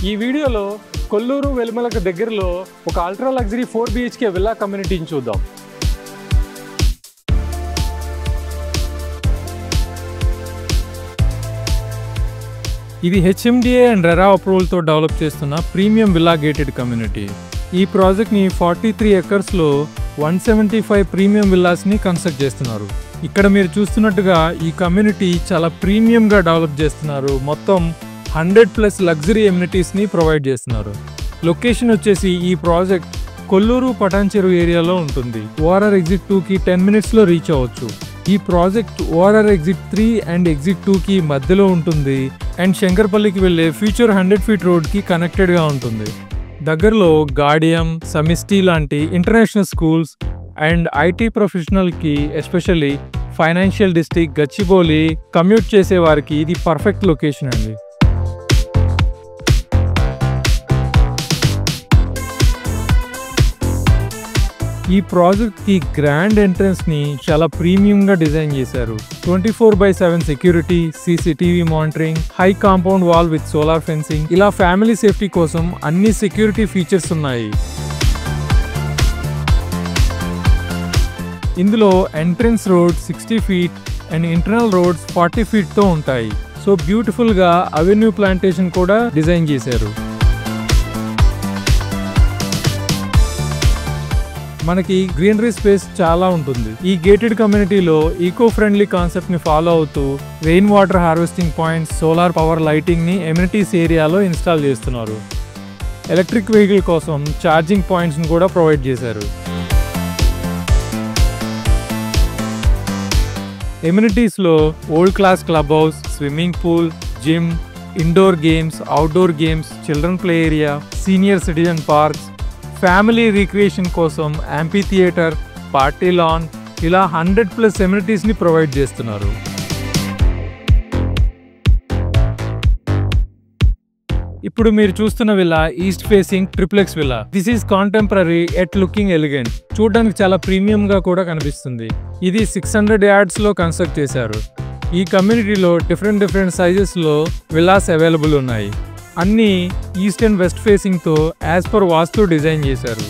ఈ వీడియోలో కొల్లూరు వెలుమలకు దగ్గరలో ఒక అల్ట్రా లగ్జరీ 4 BHK విల్లా కమ్యూనిటీని చూద్దాం. ఇది HMDA అండ్ రెరా అప్రూవల్తో డెవలప్ చేస్తున్న ప్రీమియం విల్లా గేటెడ్ కమ్యూనిటీ. ఈ ప్రాజెక్ట్ని 43 ఎకర్స్లో 175 ప్రీమియం విల్లాస్ని కన్స్ట్రక్ట్ చేస్తున్నారు. ఇక్కడ మీరు చూస్తున్నట్టుగా ఈ కమ్యూనిటీ చాలా ప్రీమియంగా డెవలప్ చేస్తున్నారు. మొత్తం 100+ లగ్జరీ ఎమ్యూనిటీస్ని ప్రొవైడ్ చేస్తున్నారు. లొకేషన్ వచ్చేసి ఈ ప్రాజెక్ట్ కొల్లూరు పటాన్చెరు ఏరియాలో ఉంటుంది. ORR ఎగ్జిట్ 2కి 10 మినిట్స్లో రీచ్ అవ్వచ్చు. ఈ project ORR exit 3 and exit 2కి మధ్యలో ఉంటుంది అండ్ శంకర్పల్లికి వెళ్ళే ఫ్యూచర్ 100 ఫీట్ రోడ్కి కనెక్టెడ్గా ఉంటుంది. దగ్గరలో గాడియం, సమిస్టీ లాంటి ఇంటర్నేషనల్ స్కూల్స్ అండ్ IT ప్రొఫెషనల్కి especially financial district Gachibowli commute చేసే వారికి ఇది పర్ఫెక్ట్ లొకేషన్ అండి. ఈ ప్రాజెక్ట్కి గ్రాండ్ ఎంట్రన్స్ని చాలా ప్రీమియంగా డిజైన్ చేశారు. 24/7 security, CCTV monitoring, high compound wall with solar fencing, ఇలా ఫ్యామిలీ సేఫ్టీ కోసం అన్ని సెక్యూరిటీ ఫీచర్స్ ఉన్నాయి. ఇందులో entrance road 60 feet and internal roads 40 ఫీట్తో ఉంటాయి. సో బ్యూటిఫుల్గా అవెన్యూ ప్లాంటేషన్ కూడా డిజైన్ చేశారు. మనకి గ్రీనరీ స్పేస్ చాలా ఉంటుంది. ఈ గేటెడ్ కమ్యూనిటీలో ఈకో ఫ్రెండ్లీ కాన్సెప్ట్ ని ఫాలో అవుతూ rain water harvesting points, solar power lighting ని ఎమ్యూనిటీస్ ఏరియాలో ఇన్స్టాల్ చేస్తున్నారు. ఎలక్ట్రిక్ వెహికల్ కోసం ఛార్జింగ్ పాయింట్స్ ని కూడా ప్రొవైడ్ చేశారు. ఎమ్యూనిటీస్ లో world class club house, swimming pool, gym, indoor games, outdoor games, children play area, senior citizen parks, family recreation కోసం యాంపీ theatre, party lawn, ఇలా 100+ ఎమ్యూనిటీస్ని ప్రొవైడ్ చేస్తున్నారు. ఇప్పుడు మీరు చూస్తున్న villa east facing triplex villa. This is contemporary at looking elegant. చూడడానికి చాలా ప్రీమియంగా కూడా కనిపిస్తుంది. ఇది 600 యార్డ్స్లో కన్స్ట్రక్ట్ చేశారు. ఈ కమ్యూనిటీలో డిఫరెంట్ సైజెస్లో విల్లాస్ అవైలబుల్ ఉన్నాయి. అన్నీ ఈస్ట్ అండ్ వెస్ట్ ఫేసింగ్తో యాజ్ పర్ వాస్తు డిజైన్ చేశారు.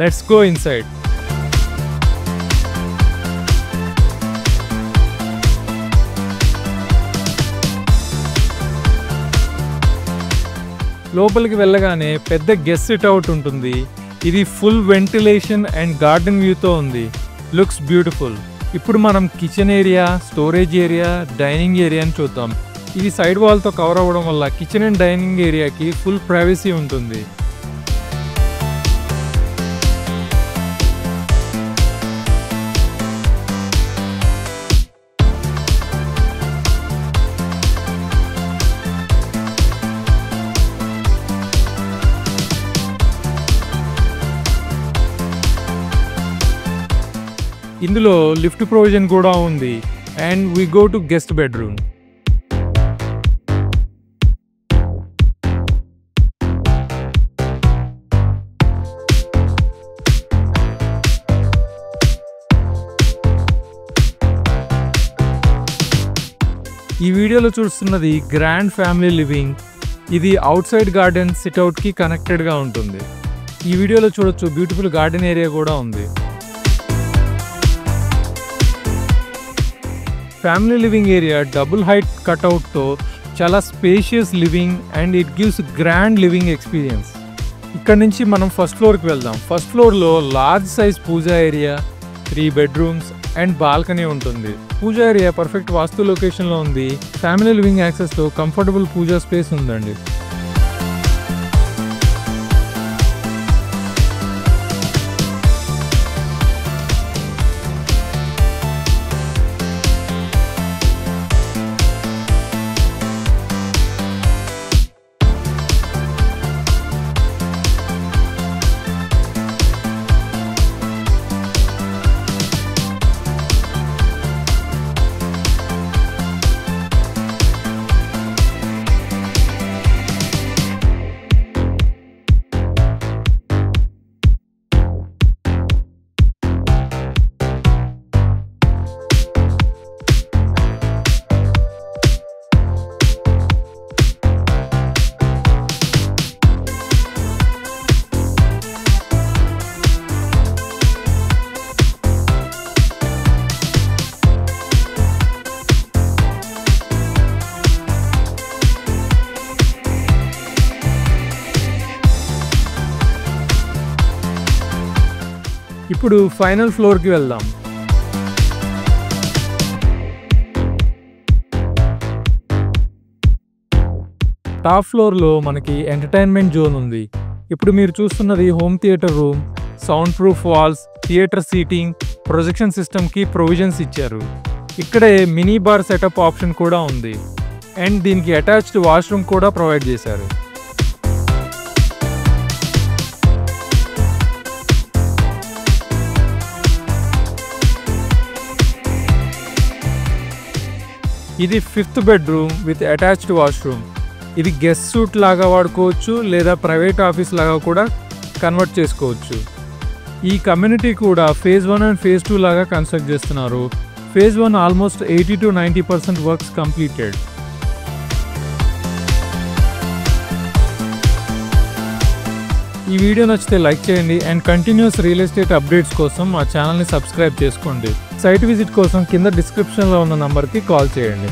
Let's go inside. లోపలికి వెళ్ళగానే పెద్ద గెస్ట్ సిట్ అవుట్ ఉంటుంది. ఇది ఫుల్ వెంటిలేషన్ అండ్ గార్డెన్ వ్యూతో ఉంది. Looks beautiful. ఇప్పుడు మనం kitchen area, storage area, dining ఏరియాని చూద్దాం. ఇది సైడ్ వాల్తో కవర్ అవ్వడం వల్ల కిచెన్ అండ్ డైనింగ్ ఏరియాకి ఫుల్ ప్రైవసీ ఉంటుంది. ఇందులో లిఫ్ట్ ప్రొవిజన్ కూడా ఉంది. And we go to guest bedroom. ఈ వీడియోలో చూస్తున్నది గ్రాండ్ ఫ్యామిలీ లివింగ్. ఇది అవుట్ సైడ్ గార్డెన్ సిట్అవుట్కి కనెక్టెడ్గా ఉంటుంది. ఈ వీడియోలో చూడొచ్చు బ్యూటిఫుల్ గార్డెన్ ఏరియా కూడా ఉంది. Family living area double height కట్అవుట్తో చాలా spacious living and it gives grand living experience. ఇక్కడ నుంచి మనం ఫస్ట్ ఫ్లోర్కి వెళ్దాం. ఫస్ట్ ఫ్లోర్లో large size puja area, 3 bedrooms and balcony ఉంటుంది. పూజా ఏరియా పర్ఫెక్ట్ వాస్తు లొకేషన్లో ఉంది. ఫ్యామిలీ లివింగ్ యాక్సెస్తో కంఫర్టబుల్ పూజా స్పేస్ ఉందండి. ఇప్పుడు ఫైనల్ ఫ్లోర్కి వెళ్దాం. టాప్ ఫ్లోర్లో మనకి ఎంటర్టైన్మెంట్ జోన్ ఉంది. ఇప్పుడు మీరు చూస్తున్నది home theatre room. Sound proof walls, theatre seating, projection సిస్టమ్కి ప్రొవిజన్స్ ఇచ్చారు. ఇక్కడే మినీ బార్ సెటప్ ఆప్షన్ కూడా ఉంది అండ్ దీనికి అటాచ్డ్ వాష్రూమ్ కూడా ప్రొవైడ్ చేశారు. ఇది 5th bedroom with attached washroom. ఇది గెస్ట్ సూట్ లాగా వాడుకోవచ్చు లేదా ప్రైవేట్ ఆఫీస్ లాగా కూడా కన్వర్ట్ చేసుకోవచ్చు. ఈ కమ్యూనిటీ కూడా ఫేజ్ 1 అండ్ ఫేజ్ 2 లాగా కన్స్ట్రక్ట్ చేస్తున్నారు. Phase 1 almost 80 to 90% works completed. ఈ వీడియో నచ్చితే లైక్ చేయండి and continuous real estate updates కోసం మా ఛానల్ని సబ్స్క్రైబ్ చేసుకోండి. సైట్ విజిట్ కోసం కింద డిస్క్రిప్షన్లో ఉన్న నంబర్కి కాల్ చేయండి.